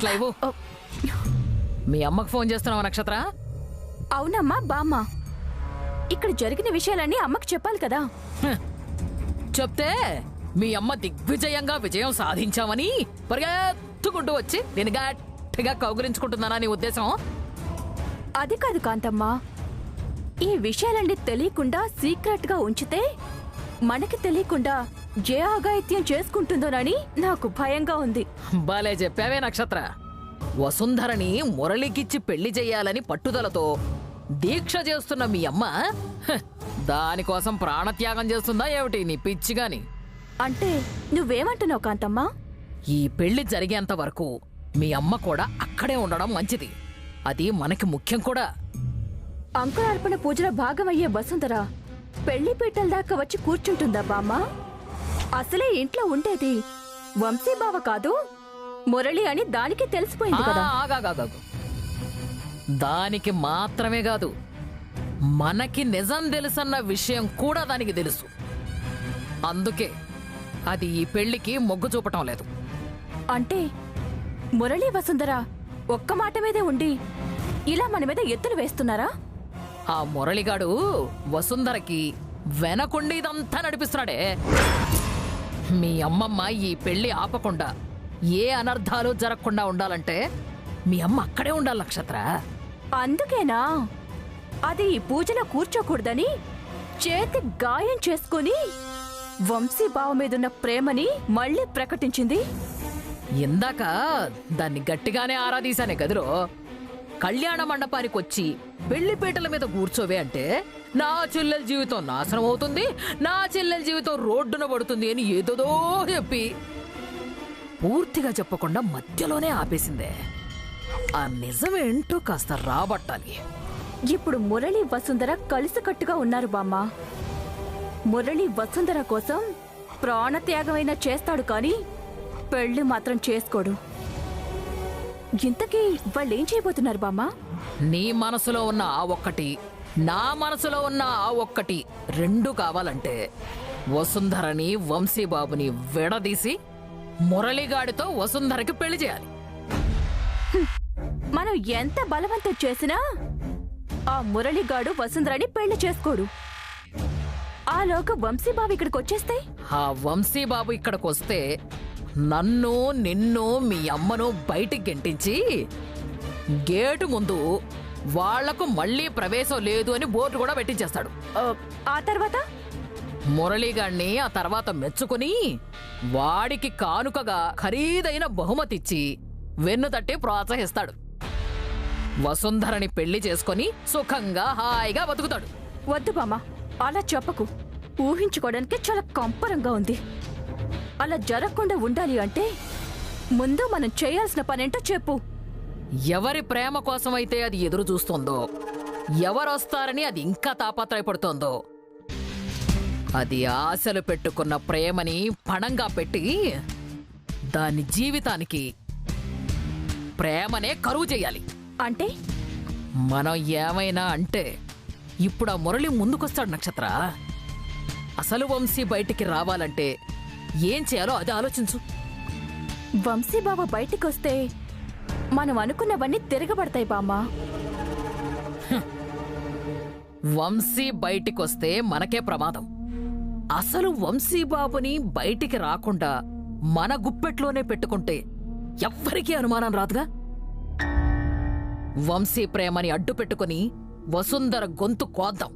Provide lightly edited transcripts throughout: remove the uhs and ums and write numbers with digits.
ఇట్లా ఇవ్వు. మీ అమ్మకు ఫోన్ చేస్తున్నావా నక్షత్ర? అవునమ్మా బామ్మ, ఇక్కడ జరిగిన విషయాలన్నీ అమ్మకి చెప్పాలి కదా. చెప్తే మీ అమ్మ దిగ్విజయంగా విజయం సాధించామని పరిగెత్తుకుంటూ వచ్చి నేను గట్టిగా కౌగులించుకుంటున్నానా నీ ఉద్దేశం? అది కాదు కాంతమ్మ, ఈ విషయాలన్నీ తెలియకుండా సీక్రెట్ గా ఉంచితే మనకి తెలియకుండా ఏ అఘాయిత్యం చేసుకుంటుందోనని నాకు భయంగా ఉంది. బాలే చెప్పావే నక్షత్ర. వసుంధరని మురళికిచ్చి పెళ్లి చెయ్యాలని పట్టుదలతో దీక్ష చేస్తున్న మీ అమ్మ దానికోసం ప్రాణత్యాగం చేస్తుందా ఏమిటి నీ పిచ్చిగాని? అంటే నువ్వేమంటున్నావు కాంతమ్మ? ఈ పెళ్లి జరిగేంత వరకు మీ అమ్మ కూడా అక్కడే ఉండడం మంచిది. అది మనకి ముఖ్యం కూడా. అంకురార్పణ పూజలో భాగమయ్యే వసుంధర పెళ్లి పీటల దాకా వచ్చి కూర్చుంటుందా బామ్మ? అసలే ఇంట్లో ఉండేది వంశీబావ కాదు మురళి అని దానికి తెలిసిపోయింది కదా. ఆగాగాగాగు. దానికి మాత్రమే కాదు, మనకి నిజం తెలుసన్న విషయం కూడా దానికి తెలుసు. అందుకే అది ఈ పెళ్లికి మొగ్గు చూపటం లేదు. అంటే మురళి వసుంధర ఒక్క మాట మీదే ఉండి ఇలా మన మీద ఎత్తులు వేస్తున్నారా? ఆ మురళిగాడు వసుంధరకి వెనకుండి ఇదంతా నడిపిస్తున్నాడే. మీ అమ్మమ్మ ఈ పెళ్లి ఆపకుండా ఏ అనర్థాలు జరగకుండా ఉండాలంటే మీ అమ్మ అక్కడే ఉండాలి నక్షత్ర. అందుకేనా అది ఈ పూజలో కూర్చోకూడదని చేతి గాయం చేసుకుని వంశీబావ మీదున్న ప్రేమని మళ్ళీ ప్రకటించింది? ఇందాక దాన్ని గట్టిగానే ఆరాధీశానే గదిలో. కళ్యాణ మండపానికి వచ్చి పెళ్లిపీటల మీద కూర్చోవే అంటే నా చెల్లెల జీవితం నాశనం అవుతుంది, నా చెల్లెల జీవితం రోడ్డున పడుతుంది అని ఏదోదో చెప్పి పూర్తిగా చెప్పకుండా మధ్యలోనే ఆపేసిందే. ఆ నిజమేంటో కాస్త రాబట్టాలి. ఇప్పుడు మురళి వసుంధర కలిసికట్టుగా ఉన్నారు బామ్మ. మురళి వసుంధర కోసం ప్రాణత్యాగమైనా చేస్తాడు కానీ పెళ్లి మాత్రం చేసుకోడు. ఇంతకీ వాళ్ళేం చేయబోతున్నారు బామ్మ? నీ మనసులో ఉన్న ఆ ఒక్కటి, నా మనసులో ఉన్న ఆ ఒక్కటి రెండు కావాలంటే వసుంధరని వంశీబాబుని విడదీసి మురళిగాడితో వసుంధరకి పెళ్లి చేయాలి. మనం ఎంత బలవంతం చేసినా ఆ మురళిగాడు వసుంధరని పెళ్లి చేసుకోడు. ఆలోక వంశీబాబు ఇక్కడికి వచ్చేస్తే? ఆ వంశీబాబు ఇక్కడికొస్తే నన్ను, నిన్ను, మీ అమ్మను బయటికి గెంటించి గేటు ముందు వాళ్లకు మళ్లీ ప్రవేశం లేదు అని బోర్డు కూడా పెట్టించేస్తాడు. ఆ తర్వాత మురళీగాడిని ఆ తర్వాత మెచ్చుకుని వాడికి కానుకగా ఖరీదైన బహుమతిచ్చి వెన్ను తట్టి ప్రోత్సహిస్తాడు. వసుంధరని పెళ్లి చేసుకుని సుఖంగా హాయిగా బతుకుతాడు. వద్దు బామ్మ, అలా చెప్పకు. ఊహించుకోవడానికి చాలా కంపరంగా ఉంది. అలా జరగకుండా ఉండాలి అంటే ముందు మనం చేయాల్సిన పనేంటో చెప్పు. ఎవరి ప్రేమ కోసమైతే అది ఎదురు చూస్తోందో, ఎవరొస్తారని అది ఇంకా తాపత్రయపడుతోందో, అది ఆశలు పెట్టుకున్న ప్రేమని పణంగా పెట్టి దాని జీవితానికి ప్రేమనే కరువు చేయాలి. అంటే మనం ఏమైనా అంటే ఇప్పుడు ఆ మురళి ముందుకొస్తాడు నక్షత్ర. అసలు వంశీ బయటికి రావాలంటే ఏం చేయాలో అది ఆలోచించు. వంశీబావ బయటికొస్తే మనం అనుకున్నవన్నీ తిరగబడతాయి బామ్మ. వంశీ బయటికొస్తే మనకే ప్రమాదం. అసలు వంశీబాబుని బయటికి రాకుండా మన గుప్పెట్లోనే పెట్టుకుంటే ఎవ్వరికీ అనుమానం రాదుగా. వంశీ ప్రేమని అడ్డు పెట్టుకుని వసుంధర గొంతు కోద్దాం.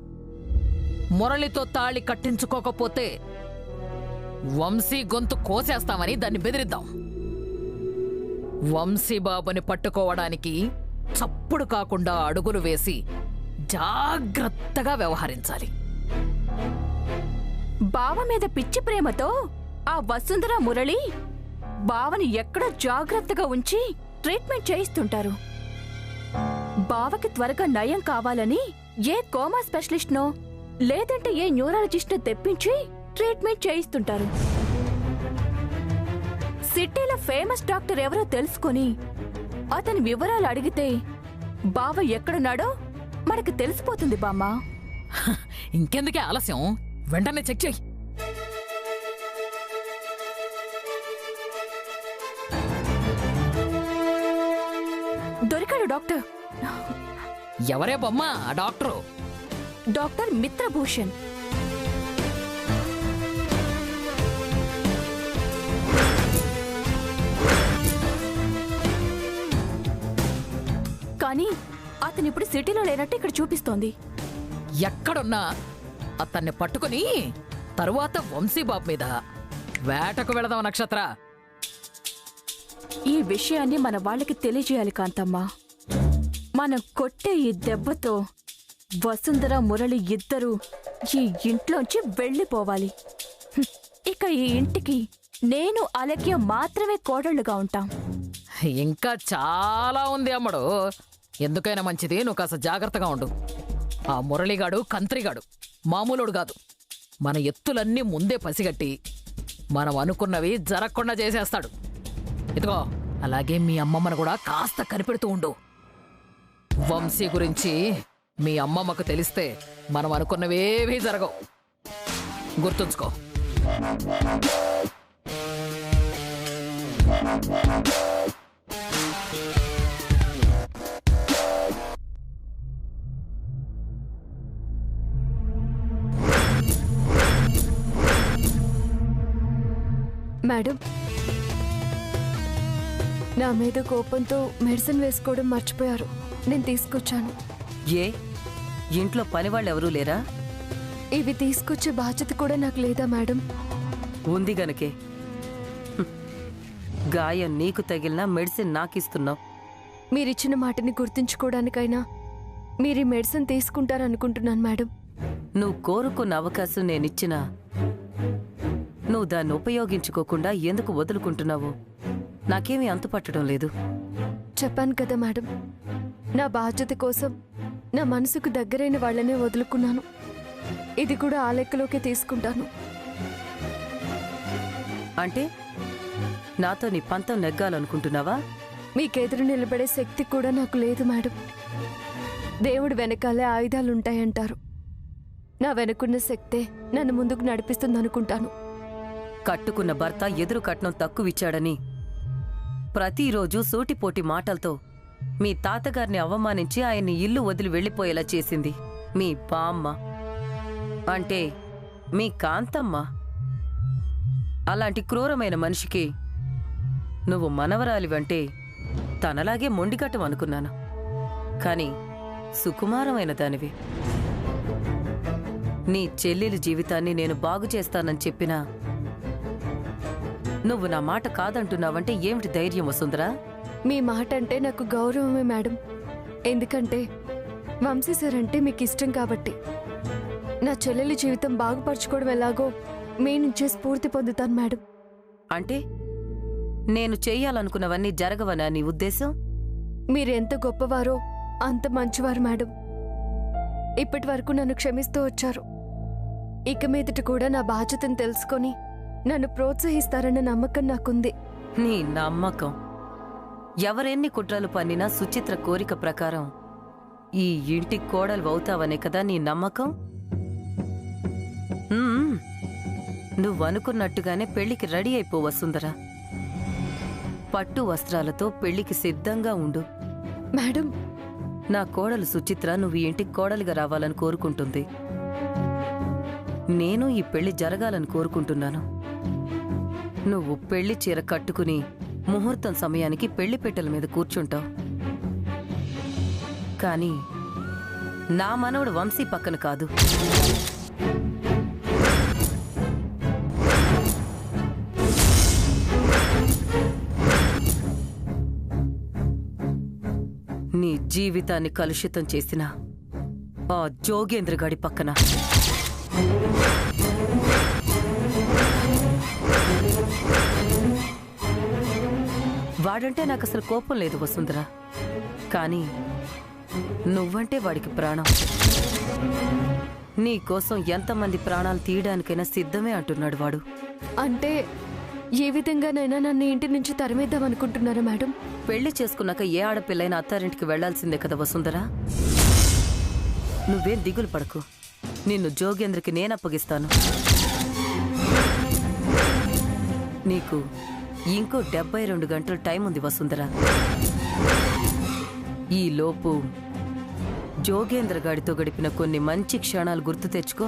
మురళితో తాళి కట్టించుకోకపోతే వంశీ గొంతు కోసేస్తామని దాన్ని బెదిరిద్దాం. వంశీబాబుని పట్టుకోవడానికి చప్పుడు కాకుండా అడుగులు వేసి జాగ్రత్తగా వ్యవహరించాలి. బావ మీద పిచ్చి ప్రేమతో ఆ వసుంధర మురళి బావని ఎక్కడో జాగ్రత్తగా ఉంచి ట్రీట్మెంట్ చేయిస్తుంటారు. బావకి త్వరగా నయం కావాలని ఏ కోమా స్పెషలిస్ట్నో లేదంటే ఏ న్యూరాలజిస్ట్నో తెప్పించి ట్రీట్మెంట్ చేయిస్తుంటారు. సిటీలో ఫేమస్ డాక్టర్ ఎవరో తెలుసుకొని అతని వివరాలు అడిగితే బావ ఎక్కడున్నాడో మనకు తెలిసిపోతుంది బామ్మ. ఇంకెందుకే ఆలస్యం, వెంటనే చెక్ చెయ్యి. దొరికాడు డాక్టర్. ఎవరే బొమ్మ ఆ డాక్టరు? డాక్టర్ మిత్రభూషణ్. కానీ అతనిప్పుడు సిటీలో లేనట్టు ఇక్కడ చూపిస్తోంది. ఎక్కడున్నా అతన్ని పట్టుకుని తరువాత వంశీబాబు మీద వేటకు వెళదాం నక్షత్ర. ఈ విషయాన్ని మన వాళ్ళకి తెలియజేయాలి కాంతమ్మ. మనం కొట్టే ఈ దెబ్బతో వసుంధర మురళి ఇద్దరూ ఈ ఇంట్లోంచి వెళ్ళిపోవాలి. ఇక ఈ ఇంటికి నేను అలక్య మాత్రమే కోడళ్లుగా ఉంటాం. ఇంకా చాలా ఉంది అమ్మడు. ఎందుకైనా మంచిది నువ్వు కాస్త జాగ్రత్తగా ఉండు. ఆ మురళిగాడు కంత్రిగాడు, మామూలుడు కాదు. మన ఎత్తులన్నీ ముందే పసిగట్టి మనం అనుకున్నవి జరగకుండా చేసేస్తాడు. ఇదిగో అలాగే మీ అమ్మమ్మను కూడా కాస్త కనిపెడుతూ ఉండు. వంశీ గురించి మీ అమ్మమ్మకు తెలిస్తే మనం అనుకున్నవేవీ జరగవు, గుర్తుంచుకో. మేడం, నా మీద కోపంతో మెడిసిన్ వేసుకోవడం మర్చిపోయారు. నేను తీసుకొచ్చాను. ఏ ఇంట్లో పనివాళ్ళు ఎవరూ లేరా? ఇవి తీసుకొచ్చే బాధ్యత కూడా నాకు లేదా మేడం? ఉంది గనకే గాయం నీకు తగిలిన మెడిసిన్ నాకిస్తున్నావు. మీరిచ్చిన మాటని గుర్తుంచుకోవడానికైనా మీరు ఈ మెడిసిన్ తీసుకుంటారనుకుంటున్నాను మేడం. నువ్వు కోరుకున్న అవకాశం నేనిచ్చినా నువ్వు దాన్ని ఉపయోగించుకోకుండా ఎందుకు వదులుకుంటున్నావు నాకేమీ అంతుపట్టడం లేదు. చెప్పాను కదా మేడం, నా బాధ్యత కోసం నా మనసుకు దగ్గరైన వాళ్ళనే వదులుకున్నాను. ఇది కూడా ఆ లెక్కలోకే తీసుకుంటాను. అంటే నాతో నీ పంతం నెగ్గాలనుకుంటున్నావా? మీకెదురు నిలబడే శక్తి కూడా నాకు లేదు మేడం. దేవుడు వెనకాలే ఆయుధాలుంటాయంటారు. నా వెనుకున్న శక్తే నన్ను ముందుకు నడిపిస్తుందనుకుంటాను. కట్టుకున్న భర్త ఎదురు కట్నం తక్కువిచ్చాడని ప్రతిరోజు సూటిపోటి మాటలతో మీ తాతగారిని అవమానించి ఆయన్ని ఇల్లు వదిలి వెళ్ళిపోయేలా చేసింది మీ బామ్మ, అంటే మీ కాంతమ్మ. అలాంటి క్రూరమైన మనిషికి నువ్వు మనవరాలివంటే తనలాగే మొండిగట్టం అనుకున్నాను. కాని సుకుమారమైన దానివి. నీ చెల్లెలి జీవితాన్ని నేను బాగు చేస్తానని చెప్పినా నువ్వు నా మాట కాదంటున్నావంటే ఏమిటి ధైర్యం వసుంధరా? మీ మాట అంటే నాకు గౌరవమే మేడం. ఎందుకంటే వంశీ సార్ అంటే మీకు ఇష్టం కాబట్టి. నా చెల్లెలి జీవితం బాగుపరచుకోవడం ఎలాగో మీ నుంచే స్ఫూర్తి పొందుతాను మేడం. అంటే నేను చెయ్యాలనుకున్నవన్నీ జరగవనా నీ ఉద్దేశం? మీరెంత గొప్పవారో అంత మంచివారు మేడం. ఇప్పటి వరకు నన్ను క్షమిస్తూ వచ్చారు. ఇక మీదట కూడా నా బాధ్యతను తెలుసుకొని నన్ను ప్రోత్సహిస్తారన్న నమ్మకం నాకుంది. నీ నమ్మకం ఎవరెన్ని కుట్రలు పన్నినా సుచిత్ర కోరిక ప్రకారం ఈ ఇంటి కోడలు అవుతావనే కదా నీ నమ్మకం? నువ్వనుకున్నట్టుగానే పెళ్లికి రెడీ అయిపో వసుంధరా. పట్టు వస్త్రాలతో పెళ్లికి సిద్ధంగా ఉండు. మేడం, నా కోడలు సుచిత్ర నువ్వు ఈ ఇంటికి కోడలిగా రావాలని కోరుకుంటుంది. నేను ఈ పెళ్లి జరగాలని కోరుకుంటున్నాను. నువ్వు పెళ్లి చీర కట్టుకుని ముహూర్తం సమయానికి పెళ్లి పెట్టెల మీద కూర్చుంటావు. కానీ నా మనవడు వంశీ పక్కన కాదు. నీ జీవితాన్ని కలుషితం చేసిన ఆ జోగేంద్రగాడి పక్కన. వాడంటే నాకు అసలు కోపం లేదు వసుంధరా. కానీ నువ్వంటే వాడికి ప్రాణం. నీకోసం ఎంతమంది ప్రాణాలు తీయడానికైనా సిద్ధమే అంటున్నాడు వాడు. అంటే ఏ విధంగానైనా నన్ను ఇంటి నుంచి తరిమేద్దాం అనుకుంటున్నారా మేడం? పెళ్లి చేసుకున్నాక ఏ ఆడపిల్లైనా అత్తారింటికి వెళ్లాల్సిందే కదా వసుంధరా. నువ్వేం దిగులు పడకు. నిన్ను జోగేంద్రకి నేనప్పగిస్తాను. నీకు ఇంకో 72 గంటలు టైం ఉంది వసుంధరా. ఈ లోపు జోగేంద్ర గాడితో గడిపిన కొన్ని మంచి క్షణాలు గుర్తు తెచ్చుకో.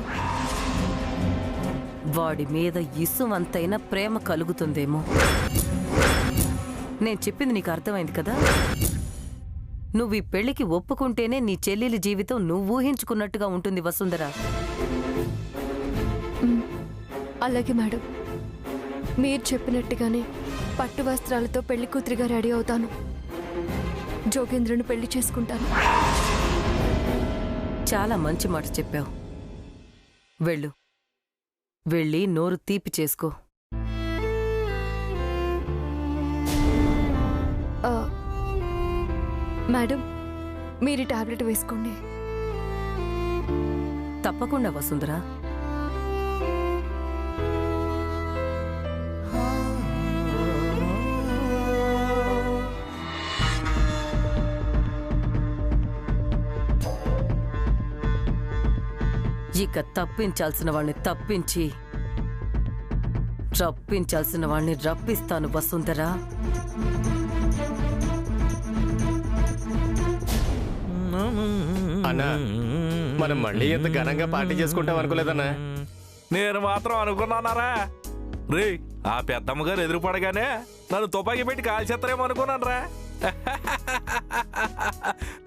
వాడి మీద ఇసుమంతైన ప్రేమ కలుగుతుందేమో. నేను చెప్పింది నీకు అర్థమైంది కదా? నువ్వు ఈ పెళ్లికి ఒప్పుకుంటేనే నీ చెల్లెలి జీవితం నువ్వు ఊహించుకున్నట్టుగా ఉంటుంది వసుంధర. అలాగే మేడం, మీరు చెప్పినట్టుగానే పట్టు వస్త్రాలతో పెళ్లి కూతురిగా రెడీ అవుతాను. జోగేంద్రను పెళ్లి చేసుకుంటాను. చాలా మంచి మాట చెప్పావు. వెళ్ళు, వెళ్ళి నోరు తీపి చేసుకో. మేడం, మీరు టాబ్లెట్ వేసుకోండి. తప్పకుండా వసుంధర. ఇక తప్పించాల్సిన వాణ్ణి తప్పించి రప్పించాల్సిన వాణ్ణి రప్పిస్తాను వసుంధర. అన్నా, మనం మళ్ళీ ఎంత ఘనంగా పార్టీ చేసుకుంటాం అనుకోలేదన్నా. నేను మాత్రం అనుకున్నానారా రే, ఆ పెద్దమ్మ గారు ఎదురుపడగానే నన్ను తుపాకీ పెట్టి కాల్చేస్తారేమో అనుకున్నాను రా.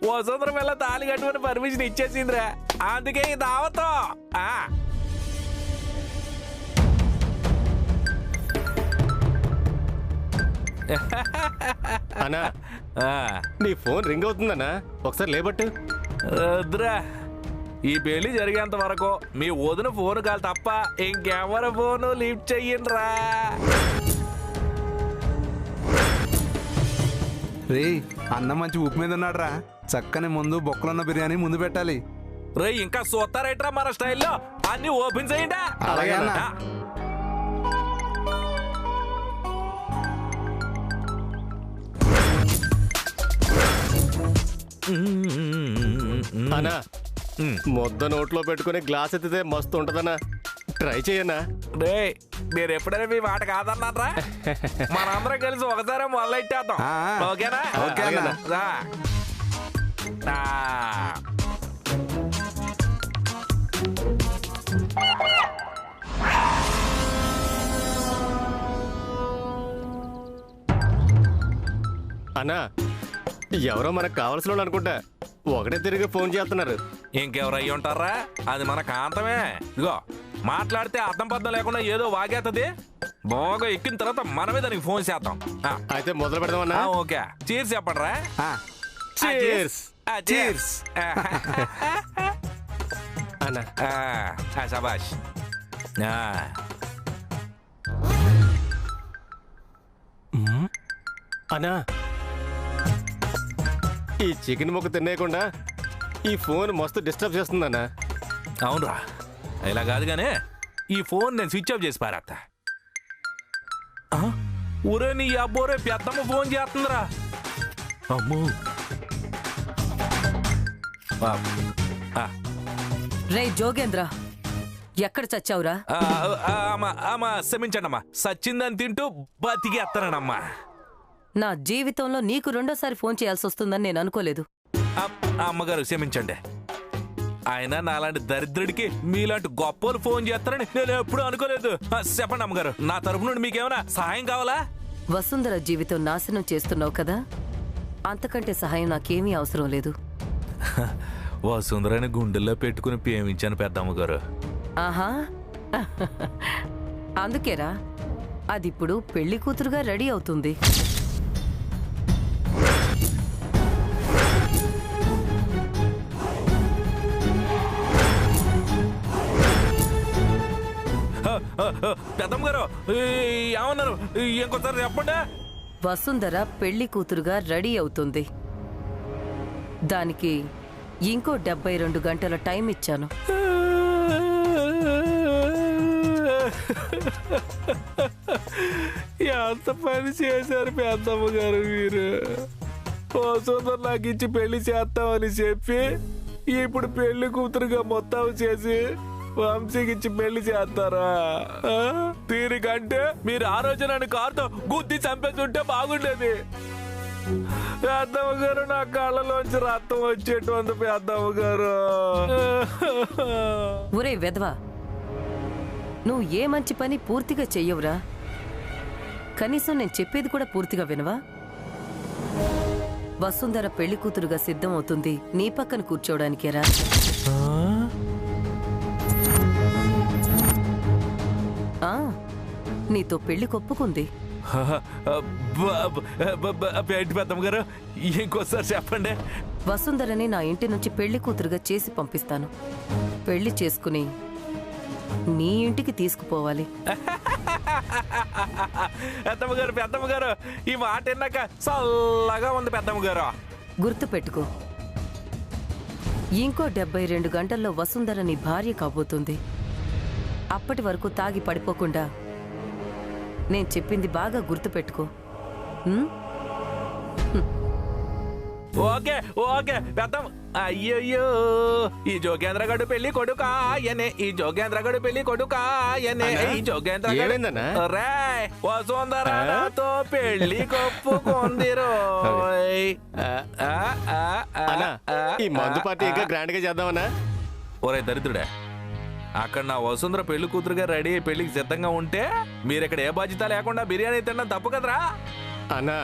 వసుంధర పిల్ల తాళి కట్టుకుని పర్మిషన్ ఇచ్చేసిందిరా. అందుకే ఈ దావతో. అన్నా, నీ ఫోన్ రింగ్ అవుతుందన్నా, ఒకసారి లేబట్టు. వద్దురా, ఈ పెళ్లి జరిగేంత వరకు మీ వదిన ఫోన్ కాల్ తప్ప ఇంకెవరి ఫోను లిఫ్ట్ చెయ్యండిరా. రే, అన్న మంచి ఉప్పు మీద ఉన్నాడ్రా. చక్కని ముందు బొక్కలున్న బిర్యానీ ముందు పెట్టాలి. రే, ఇంకా చూస్తారేట్రా మన స్టైల్లో? అన్ని ఓపెన్ చేయండి. అలాగే అన్న. అన్నా, ముద్ద నోట్లో పెట్టుకుని గ్లాస్ ఎత్తితే మస్తు ఉంటదన్నా, ట్రై చేయన్నా. రే, మీరు ఎప్పుడైనా మీ మాట కాదన్నారా? మనందరం కలిసి ఒకసారి మొదలెట్టేద్దాం. ఓకేనా? ఓకే అన్న. రా. అన్నా, ఎవరో మనకు కావాల్సిన వాళ్ళు అనుకుంటా, ఒకటే తిరిగి ఫోన్ చేస్తున్నారు. ఇంకెవరు అయ్యి ఉంటారా? అది మన కాంతమే. ఇగో, మాట్లాడితే అర్థం పర్థం లేకుండా ఏదో వాగేస్తుంది. బాగా ఎక్కిన తర్వాత మనమే దానికి ఫోన్ చేద్దాం. అయితే మొదలు పెడదామన్నా. ఓకే, చీర్స్ చెప్పండి రా. Cheers. చీర్స్. అన్నా, శబాష్. అన్నా, ఈ చికెన్ ముక్క తినేయకుండా ఈ ఫోన్ మస్తు డిస్టర్బ్ చేస్తుందన్నా. అవునరా, ఇలా కాదు గానే ఈ ఫోన్ నేను స్విచ్ ఆఫ్ చేసి పారేస్తా. ఊరే నీ అబ్బోరే, పెద్దమ్మ ఫోన్ చేస్తుందిరా. అమ్మో. రే జోగేంద్ర, ఎక్కడ చచ్చావురా? క్షమించండి అమ్మా, సచ్చిందని తింటూ బతికేస్తానమ్మా. నా జీవితంలో నీకు రెండోసారి ఫోన్ చేయాల్సి వస్తుందని నేను అనుకోలేదు. అమ్మగారు క్షమించండి. ఆయన నాలాంటి దరిద్రుడికి మీలాంటి గొప్పలు ఫోన్ చేస్తారని నేను ఎప్పుడూ అనుకోలేదు. చెప్పండి అమ్మగారు, నా తరపు నుండి మీకేమైనా సహాయం కావాలా? వసుంధర జీవితం నాశనం చేస్తున్నావు కదా, అంతకంటే సహాయం నాకేమీ అవసరం లేదు. వసుంధరని గుండెల్లో పెట్టుకుని ప్రేమించాను పెద్దమ్మగారు. ఆహా, అందుకేరా అదిప్పుడు పెళ్లి కూతురుగా రెడీ అవుతుంది. పెద్దమ్మగారు ఏమన్నారు? ఇంకోసారి చెప్పండి. వసుంధర పెళ్లి కూతురుగా రెడీ అవుతుంది. దానికి ఇంకో 72 గంటల టైం ఇచ్చాను. ఎంత పని చేశారు పెద్దమ్మ గారు మీరు. వసుంధర నాకు ఇచ్చి పెళ్లి చేస్తామని చెప్పి ఇప్పుడు పెళ్లి కూతురుగా మొత్తం చేసి వంశీకిచ్చి పెళ్లి చేస్తారా? దీనికంటే మీరు ఆ రోజు నన్ను కారుతో గుద్ది చంపేసి ఉంటే బాగుండేది. పెద్దమ్మ గారు నా కళ్ళలోంచి రక్తం వచ్చేటువంటి పెద్దమ్మ గారు. ఒరే వెధవా, నువ్వు ఏ మంచి పని పూర్తిగా చెయ్యవురా. కనీసం నేను చెప్పేది కూడా పూర్తిగా వినవా? వసుంధర పెళ్లి కూతురుగా సిద్ధమవుతుంది నీ పక్కన కూర్చోవడానికేరా. నీతో పెళ్లి కొప్పుకుంది. ఏంటి పెద్దమ్మ గారు, ఇంకోసారి చెప్పండి. వసుంధరని నా ఇంటి నుంచి పెళ్లి కూతురుగా చేసి పంపిస్తాను. పెళ్లి చేసుకుని నీ ఇంటికి తీసుకుపోవాలి. పెద్దమ్మ గారు ఈ మాట విన్నాక చల్లగా ఉంది పెద్దమ్మ గారు. గుర్తు పెట్టుకో, ఇంకో 72 గంటల్లో వసుంధర నీ భార్య కాబోతుంది. అప్పటి వరకు తాగి పడిపోకుండా నేను చెప్పింది బాగా గుర్తుపెట్టుకో. ఓకే ఓకే పెద్దమ్మ. అయ్యయ్యో, ఈ జోగేంద్రగడు పెళ్లి కొడుకాయనే, ఈ జోగేంద్రగడు పెళ్లి కొడుకాయనే, ఈ జోగేంద్రగడు రే వసుంధరతో పెళ్లి కొప్పుకుందిరో. ఈ మందు పార్టీ ఇంకా గ్రాండ్ గా చేద్దామన్నా? ఒరే దరిద్రుడే, అక్కడ నా వసుంధర పెళ్లి కూతురుగా రెడీ అయ్యి పెళ్లికి సిద్ధంగా ఉంటే మీరు ఇక్కడ ఏ బాధ్యత లేకుండా బిర్యానీ తినడం తప్పు కదరా అన్నా.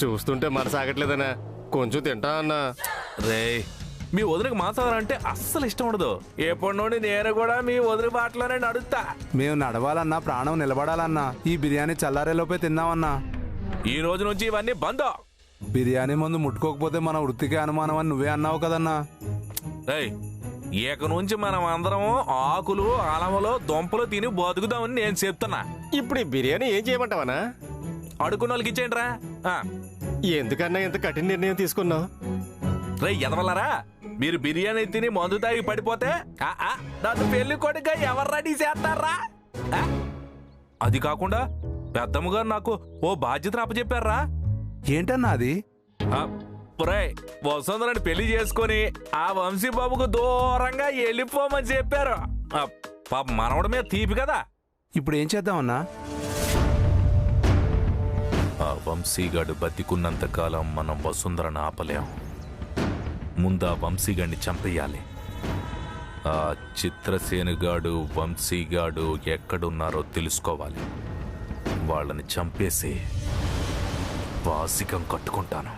చూస్తుంటే మనసు ఆగట్లేదన్నా, కొంచెం తింటా అన్నా. రే, మీ వదిలికి మాంసాహారం అంటే అస్సలు ఇష్టం ఉండదు. ఎప్పటి నుండి నేను కూడా మీ వదిలి బాటలోనే నడుస్తా. మేము నడవాలన్నా, ప్రాణం నిలబడాలన్నా ఈ బిర్యానీ చల్లారేలోపే తిందామన్నా. ఈ రోజు నుంచి ఇవన్నీ బంద్. బిర్యానీ ముందు ముట్టుకోకపోతే మన వృత్తికే అనుమానం అని నువ్వే అన్నావు కదన్నా. రేయ్, ఇక నుంచి మనం అందరం ఆకులు అలములు దుంపలు తిని బతుకుదామని నేను చెప్తున్నా. ఇప్పుడు ఈ బిర్యానీ ఏం చేయమంటావనా? అడుకున్న వాళ్ళకి ఇచ్చేయండి రా. ఎందుకన్నా ఇంత కఠిన నిర్ణయం తీసుకున్నావు? రే ఎదవలరా, మీరు బిర్యానీ తిని మందు తాగి పడిపోతే నన్ను పెళ్లి కొడుగా ఎవరు రెడీ చేస్తారా? అది కాకుండా పెద్దమ్మ గారు నాకు ఓ బాధ్యతను అప్పచెప్పారా. ఏంటన్నా అది? వసుంధరని పెళ్లి చేసుకుని ఆ వంశీబాబుకు దూరంగా వెళ్ళిపోమని చెప్పారు. పాప మనవడ మీద తీపి కదా. ఇప్పుడు ఏం చేద్దామన్నా? ఆ వంశీగాడు బతికున్నంత కాలం మనం వసుంధరను ఆపలేం. ముందు ఆ వంశీగాడిని చంపేయాలి. ఆ చిత్రసేనుగాడు వంశీగాడు ఎక్కడున్నారో తెలుసుకోవాలి. వాళ్ళని చంపేసి వాసికం కట్టుకుంటాను.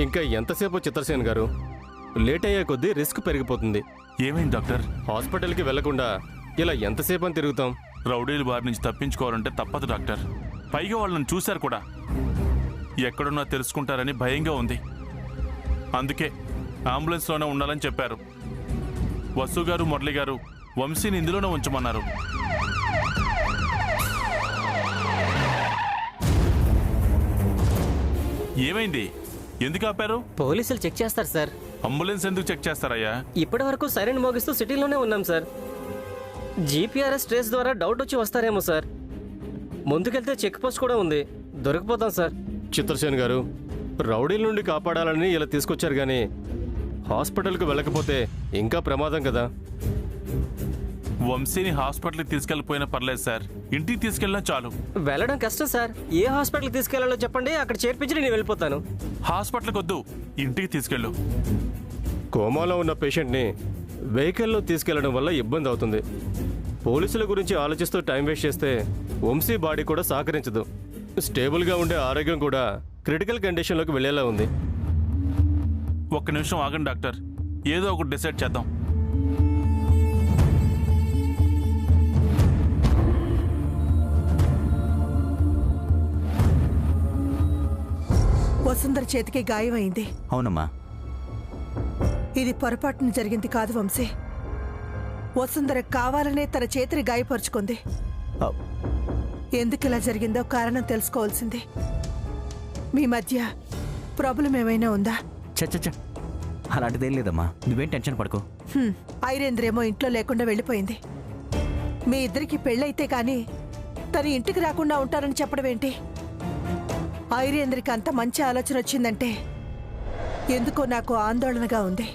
ఇంకా ఎంతసేపు చిత్రసేన్ గారు? లేట్ అయ్యే కొద్దీ రిస్క్ పెరిగిపోతుంది. ఏమైంది డాక్టర్? హాస్పిటల్కి వెళ్లకుండా ఇలా ఎంతసేపు అని తిరుగుతాం? రౌడీల బారి నుంచి తప్పించుకోవాలంటే తప్పదు డాక్టర్. పైగా వాళ్ళని చూశారు కూడా. ఎక్కడున్నా తెలుసుకుంటారని భయంగా ఉంది. అందుకే అంబులెన్స్లోనే ఉండాలని చెప్పారు. వసు గారు, మురళి గారు వంశీని ఇందులోనే ఉంచమన్నారు. ఏమైంది? ఎందుకు ఆపారు? పోలీసులు చెక్ చేస్తారు సార్. అంబులెన్స్ ఎందుకు చెక్ చేస్తారయ్యా? ఇప్పటి వరకు సైరన్ మోగిస్తూ సిటీలోనే ఉన్నాం సార్. జీపీఆర్ఎస్ ట్రేస్ ద్వారా డౌట్ వచ్చి వస్తారేమో సార్. ముందుకెళ్తే చెక్ పోస్ట్ కూడా ఉంది, దొరికిపోతాం సార్. చిత్రసేన్ గారు, రౌడీల నుండి కాపాడాలని ఇలా తీసుకొచ్చారు కానీ హాస్పిటల్కి వెళ్ళకపోతే ఇంకా ప్రమాదం కదా. వంశీని హాస్పిటల్కి తీసుకెళ్ళిపోయినా పర్లేదు సార్, ఇంటికి తీసుకెళ్ళినా చాలు. వెళ్ళడం కష్టం సార్. ఏ హాస్పిటల్కి తీసుకెళ్లాలో చెప్పండి, అక్కడ చేర్పించి నేను వెళ్ళిపోతాను. హాస్పిటల్కి వద్దు, ఇంటికి తీసుకెళ్ళు. కోమాలో ఉన్న పేషెంట్ని వెహికల్లో తీసుకెళ్లడం వల్ల ఇబ్బంది అవుతుంది. పోలీసుల గురించి ఆలోచిస్తూ టైం వేస్ట్ చేస్తే వంశీ బాడీ కూడా సహకరించదు. స్టేబుల్గా ఉండే ఆరోగ్యం కూడా క్రిటికల్ కండిషన్లోకి వెళ్ళేలా ఉంది. ఒక్క నిమిషం ఆగండి డాక్టర్, ఏదో ఒకటి డిసైడ్ చేద్దాం. వసుంధర చేతికి గాయమైంది. అవునమ్మా. ఇది పొరపాటున జరిగింది కాదు వంశీ. వసుంధర కావాలనే తన చేతిని గాయపరుచుకుంది. ఎందుకు ఇలా జరిగిందో కారణం తెలుసుకోవాల్సింది. మీ మధ్య ప్రాబ్లం ఏమైనా ఉందా? చచ్చ, అలాంటిదేం లేదమ్మా, నువ్వేం టెన్షన్ పడుకో. ఐరేంద్రేమో ఇంట్లో లేకుండా వెళ్ళిపోయింది. మీ ఇద్దరికి పెళ్ళైతే కానీ తన ఇంటికి రాకుండా ఉంటారని చెప్పడం ఏంటి? ఐరేంద్రికి అంత మంచి ఆలోచన వచ్చిందంటే ఎందుకో నాకు ఆందోళనగా ఉంది.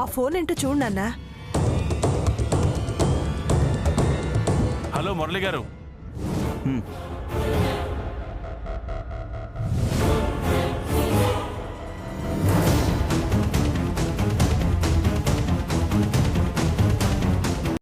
ఆ ఫోన్ ఏంటో చూడు నాన్నా. హలో మురళి గారు.